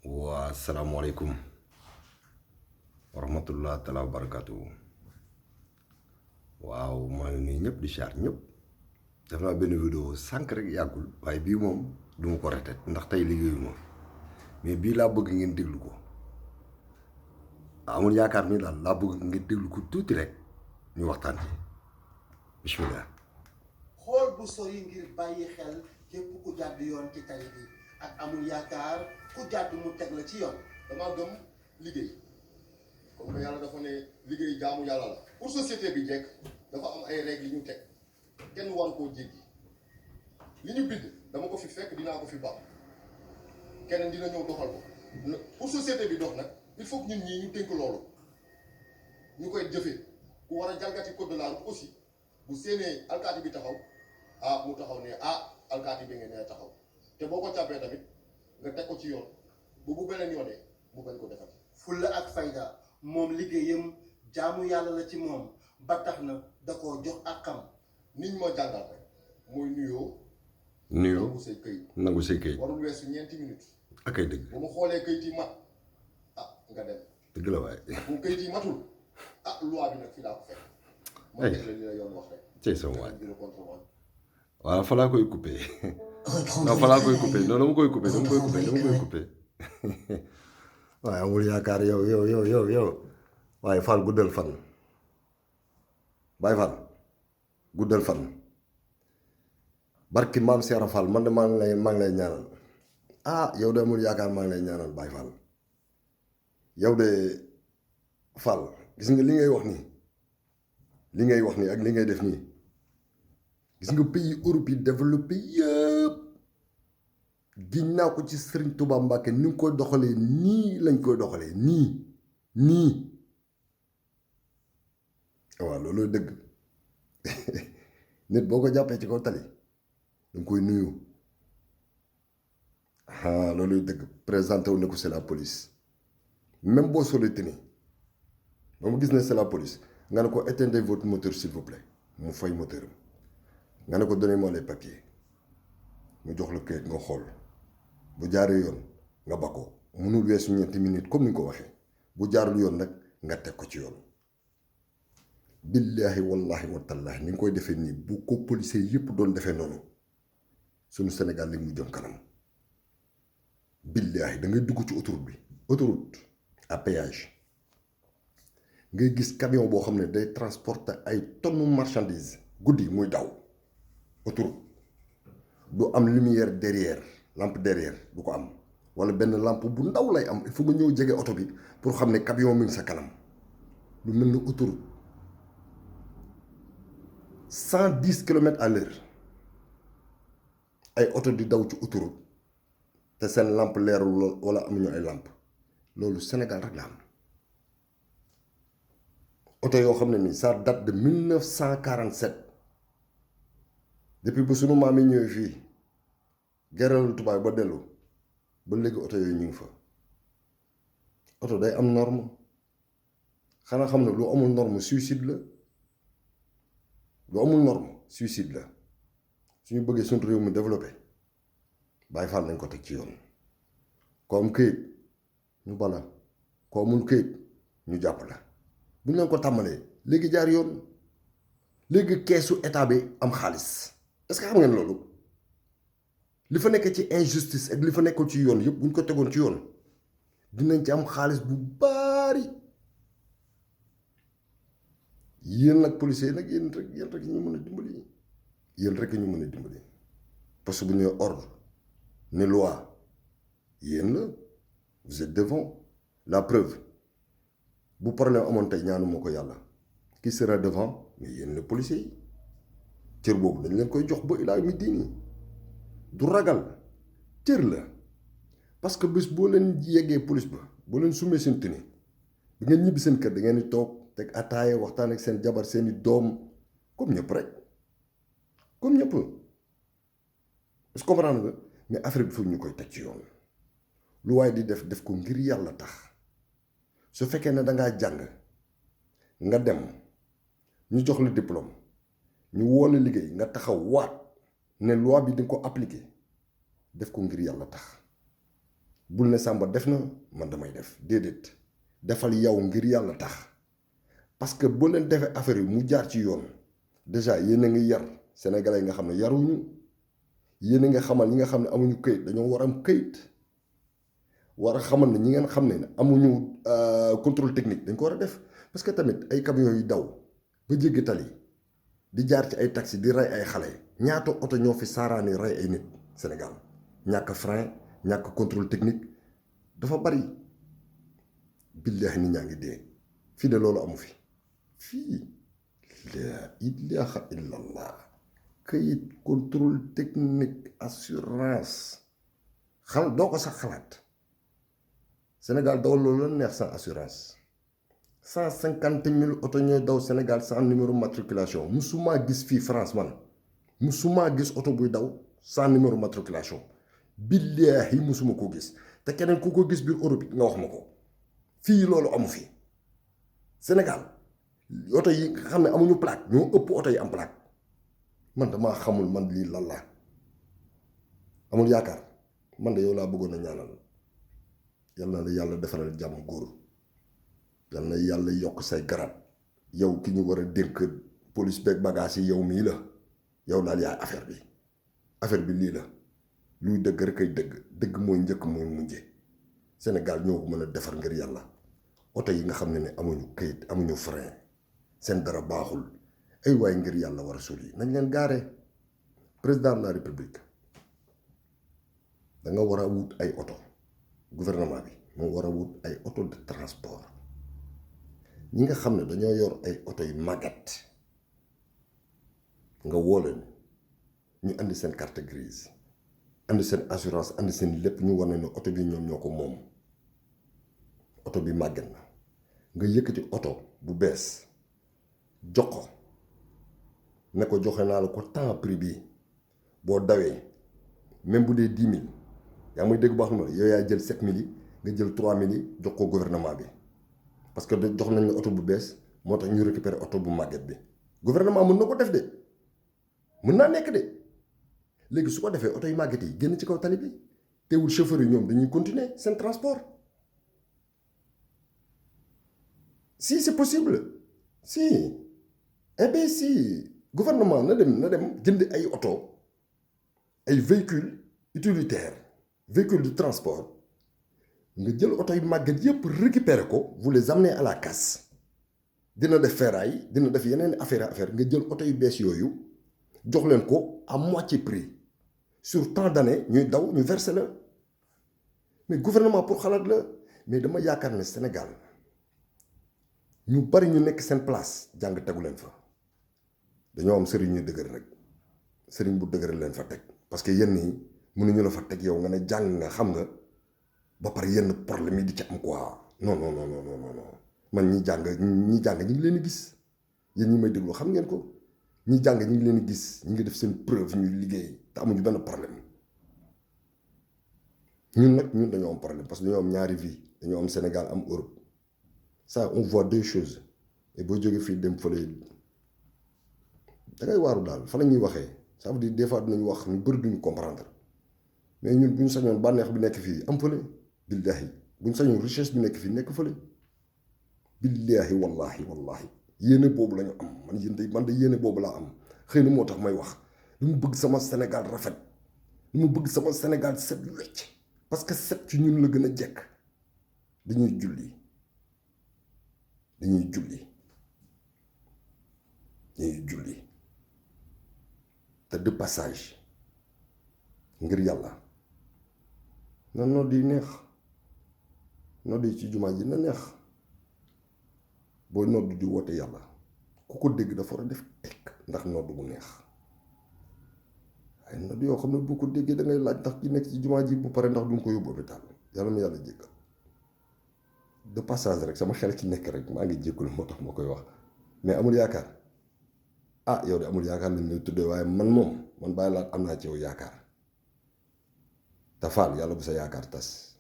waa asalaamaaleykum wa rahmatullah taala wa barakatuhu. waaw maa ngi nuyu ñëpp di char ñëpp. def naa benn vidéo sànq rek yàggul waaye bii moom du ma ko retet ndax tey liggéeyuma mais bii laa bëgg ngeen déglu ko. amul yaakaar ni daal laa bëgg ngeen déglu ko tuuti rek ñu waxtaan ci bismillah. xool bu sori ngir bàyyi xel képp ku jàdd yoon ci tali bi ak amul yaakaar ku jàdd mu teg la ci yoon. damaa gëm liggéey comme que yàlla dafa ne liggéey jaamu yàlla la pour société bi jekk dafa am ay règles yu ñu teg kenn war koo jéggi li ñu bind dama ko fi fekk dinaa ko fi baax keneen dina ñëw doxal ko pour société bi dox nag il faut que ñun ñii ñu dénk loolu ñu koy jëfee ku war a jalgati code de la route aussi bu séenee alkaati bi taxaw mu taxaw ne alkaati bi ngeen ne taxaw te boo ko càppee tamit nga teg ko ci yoon bu beneen yoonee mu bañ ko defati. fulla ak fayda moom liggéeyam jaamu yàlla la ci moom ba tax na da koo jox ak xam. niñ ma jàngal rek mooy nuyoo nangu say këyit warul weesu 9 minutes. ak ay dëgg bu mu xoolee këyit yi mat nga dem. dëgg la waaye. bu këyit yi matul loi bi nag fii laa ko fekk. ma def la li la yoon wax rek. cey sama waay waaw fa laa koy coupé non fa laa koy coupé non dama koy coupé waaye amul yaakaar yow waaye Fall guddal fan Baye Fall guddal fan barki maam Seera Fall man de maa ngi lay ñaanal yow de amul yaakaar maa ngi lay ñaanal Baye Fall yow de Fall gis nga li ngay wax nii ak li ngay def nii gis nga pays Europe yi développé yëpp giñ naa ko ci Serigne Touba Mbacke ni nga koy doxalee nii lañ koy doxalee nii waaw looloo dëgg nit boo ko jàppee ci kaw tali danga koy nuyu looluy dëgg présenté wu ne ko c'est la police même boo solee tenue ba mu gis ne c'est la police nga ne ko éteindre votre moteur s'il vous plaît mu fay moteur nga ne ko donnez-moi les papiers mu jox la këyit nga xool bu jaaree yoon nga ba ko mënul weesu 9 minutes comme ni nga ko waxee bu jaarul yoon nag nga teg ko ci yoon. billaahi wallaahi watallaahi ni nga koy defee nii bu ko policier yëpp doon defee noonu suñu Sénégal li mu jëm kanam. billaahi da ngay dugg ci autoroute à péage ngay gis camion boo xam ne day transporter ay tonnes marchandises guddi muy daw autoroute du am lumière derrière lampe derrière du ko am wala benn lampe bu ndaw lay am il faut nga ñëw jege oto bi pour xam ne camion mi ngi sa kanam lu mel ni autoroute 110 kilomètres à l'heure ay oto di daw ci autoroute te seen lampe leerul wala amuñu ay lampe loolu Sénégal rek la am oto yoo xam ne nii ça date de 1947 depuis ba sunu maam yi ñëwee fii geralu tubaab ba dellu ba léegi oto yooyu ñu ngi fa oto day am norme xanaa xam ne lu amul norme suicide la lu amul norme suicide la suñu bëggee suñu réew mi développé Baye Fall nañ ko teg ci yoon ko am këyit ñu bala ko amul këyit ñu jàpp la bu ñu leen ko tàmmalee léegi jaar yoon léegi keesu état bi am xaalis est-ce que xam ngeen loolu li fa nekk ci injustice ak li fa nekkul ci yoon yëpp bu ñu ko tegoon ci yoon dinañ ci am xaalis bu baari yéen nag policiers yi nag yéen rek ñu mën a dimbali parce que bu ñuy ordre ne loi yéen la vous êtes devant la preuve bu problème amoon tey ñaanu moo ko yàlla qui sera devant mais yéen la policiers yi cër boobu dañ leen koy jox ba ilaa mi diini du ragal cër la parce que bés boo leen yeggee police ba boo leen sumee seen tenue bi ngeen ñibbi seen kër da ngeen di toog teg ataaya waxtaan ak seen jabar seeni doom comme ñëpp rek comme ñëpp est-ce que comprendre nga mais affaire bi foog ñu koy teg ci yoon lu waaye di def ko ngir yàlla tax su fekkee ne dangaa jàng nga dem ñu jox la diplôme ñu woo la liggéey nga taxaw waat ne loi bi di nga ko appliquer def ko ngir yàlla tax bul ne Samba def na man damay def déedéet defal yow ngir yàlla tax parce que boo leen defee affaire yi mu jaar ci yoon déjà yéen a ngi yar sénégalais yi nga xam ne yaruñu yéen a nga xamal ñi nga xam ne amuñu këyit dañoo war am këyit war a xamal ne ñi ngeen xam ne amuñu contrôle technique dañ ko war a def parce que tamit ay camions yu daw ba jéggi tali di jaar ci ay taxi di rey ay xale ñaata oto ñoo fi saaraani rey ay nit Sénégal ñàkk frein ñàkk contrôle technique dafa bari billaahi nit ñaa ngi dee fii de loolu amu fi fii laa ilaaha illallah këyit contrôle technique assurance doo ko sax xalaat Sénégal dawal loolu la neex sans assurance 150 000 oto ñooy daw Sénégal sans numéro matriculation musuma gis fii France man musuma gis oto buy daw sans numéro matriculation billaahi musuma ko gis te keneen ku ko gis biir Europe nga wax ma ko fii loolu amu fi Sénégal oto yi nga xam ne amuñu plaque ñoo ëpp oto yi am plaque man damaa xamul man lii lan la amul yaakaar man de yow laa bëggoon a ñaanal yal na la yàlla defaral jàmm góor yal na yàlla yokk say garab yow ki ñu war a dénk police beeg bagage yi yow mii la yow daal yaay affaire bi lii la luy dëgg rek ay dëgg mooy njëkk mooy mujje Sénégal ñoo ko mën a defar ngir yàlla oto yi nga xam ne amuñu kayit amuñu frein seen dara baaxul ay waay ngir yàlla war a suul yi nañ leen gaare président de la république da nga war a wut ay oto gouvernement bi moo war a wut ay oto de transport ñi nga xam ne dañoo yor ay oto yu màggat nga woo leen ñu andi seen carte grise andi seen assurance andi seen lépp ñu war ne ne oto bi ñoom ñoo ko moom oto bi màggat na nga yëkkati oto bu bees jox ko ne ko joxe naa la ko temps prix bi boo dawee même bu dee 10 000 yaa muy dégg boo xam ne yow yaa jël 7 000 yi nga jël 3 000 yi jox ko gouvernement bi parce que jox nañ la oto bu bees moo tax ñu récupérer oto bu màgget bi gouvernement mën na ko def de mën naa nekk de léegi su ko defee oto yu màgget yi génn ci kaw tali bi teewul chauffeur yi ñoom dañuy continuer seen transport si c'est possible si eh bien si gouvernement na dem jënd ay oto ay véhicules utilitaires véhicules de transport nga jël oto yu màgget yëpp récupérer ko vous les amenez à la casse dina def ferraille dina def yeneen affaire nga jël oto yu bees yooyu jox leen ko à moitié prix sur tant d'années ñuy daw ñu verser la mais gouvernement pour xalaat la mais dama yaakaar ne Sénégal ñu bari ñu nekk seen place jàng tegu leen fa dañoo am sëriñ ñu dëgër rek sëriñ bu dëgër leen fa teg parce que yenn yi mënuñu la fa teg yow nga ne jàng nga xam nga ba pare yenn problème yi di ci am quoi non non non non non non man ñi jàng ñu ngi leen di gis yéen ñi may déglu xam ngeen ko ñi jàng ñu ngi leen di gis ñu ngi def seen preuve ñuy liggéey te amuñu benn problème ñun dañoo am problème parce que dañoo am ñaari vie dañoo am Sénégal am Europe ça on voit deux choses et boo jógee fii dem fële da ngay waaru daal fa la ñuy waxee ça veut dire des fois dinañ wax ñu bëri duñu comprendre mais ñun bu ñu sañoon bànneex bi nekk fii am fële billaahi bu ñu sañoon richesse bi nekk fii nekk fële billaahi wallahi yéene boobu la ñu am man de yéene boobu laa am xëy na moo tax may wax lu mu bëgg sama Sénégal rafet lu mu bëgg sama Sénégal set wecc parce que set ci ñun la gën a jekk dañuy julli te de passage ngir yàlla na nodd yi neex nodd yi ci jumaa ji na neex booy nodd di woote yàlla ku ko dégg dafa war a def tekk ndax nodd bu neex ay nodd yoo xam ne boo ko déggee da ngay laaj ndax ki nekk ci jumaa ji bu pare ndax du nga ko yóbbu hôpital yàlla na yàlla jéggal de passage rek sama xel ci nekk rek maa ngi jéggul moo tax ma koy wax mais amul yaakaar ah yow de amul yaakaar lañ lay tuddee waaye man bàyyi laa am naa ci yow yaakaar te faal yàlla bu sa yaakaar tas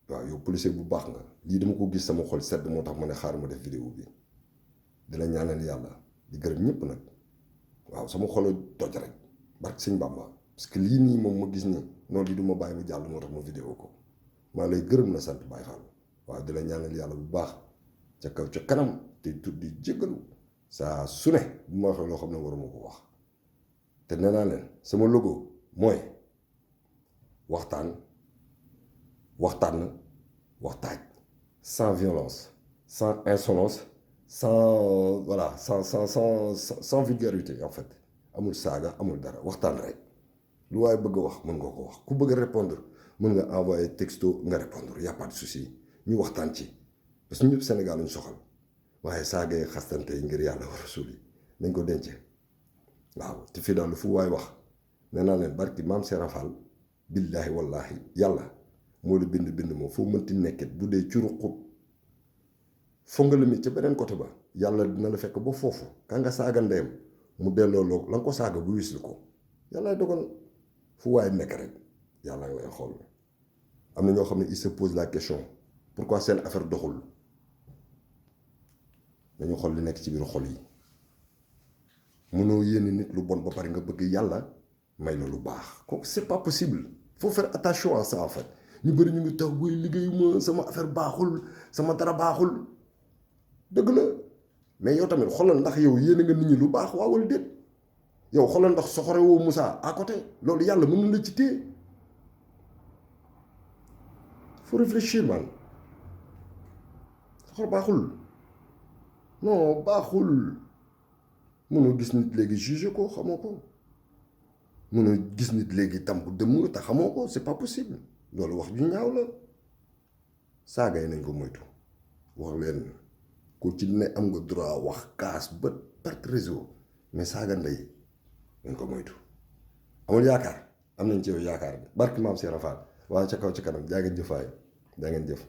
waaw yow policier bu baax nga lii dama ko gis sama xol sedd moo tax ma ne xaar ma def vidéo bi dina ñaanal yàlla di gërëm ñëpp nag waaw sama xol toj rek barke sëñ Bàmba parce que lii nii moom ma gis nii noonu lii du ma bàyyi mu jàll moo tax ma vidéo ko maa lay gërëm na sant Baye Fall waaw di la ñaanal yàlla bu baax ca kaw ca kanam te tuddi jéggalu saa su ne bu ma waxee loo xam ne waruma ko wax te nee naa leen sama logo mooy waxtaan sans violence sans insolence sans voilà sans vulgarité en fait amul saaga amul dara waxtaan rek lu waaye bëgg a wax mën nga ko wax ku bëgg a répondre mën nga envoyer texto nga répondre y a pas de souci ñu waxtaan ci parce que ñëpp Sénégal lañ soxal waaye saaga yi xastante yi ngir yàlla war a suul yi nañ ko dencee waaw te fii daal lu fu waay wax nee naa leen barki maam Serap Fall billaahi wallaahi yàlla moo la bind moom foo mënti nekkit bu dee curuqut foo nga limit ca beneen côté ba yàlla dina la fekk ba foofu ka nga saaga ndeyam mu delloo loo la nga ko saaga bu wis li ko yàlla dogal fu waay nekk rek yàlla nga lay xool am na ñoo xam ne il se pose la question pourquoi seen affaire doxul dañu xool li nekk ci biir xol yi mënoo yéene nit lu bon ba pare nga bëgg yàlla may la lu baax kooku c'est pas possible faut faire attention à ça en fait ñu bëri ñu ngi tax buy liggéeyuma sama affaire baaxul sama dara baaxul dëgg la mais yow tamit xoolal ndax yow yéene nga nit ñi lu baax waaw wala déet yow xoolal ndax soxore woo Moussa à côté loolu yàlla mën na la ci téye faut réfléchir man soxor baaxul non baaxul mënoo gis nit léegi juger ko xamoo ko mënoo gis nit léegi tam bu dëmm te xamoo ko c'est pas possible loolu wax ju ñaaw la saaga yi nañ ko moytu wax leen ku ci ne am nga droit wax kaas ba perte réseau mais saaga ndey nañ ko moytu amul yaakaar am nañ ci yow yaakaar bi barki maam Serap Fall waaye ca kaw ca kanam jaa ngeen jëfaay jaa ngeen jëf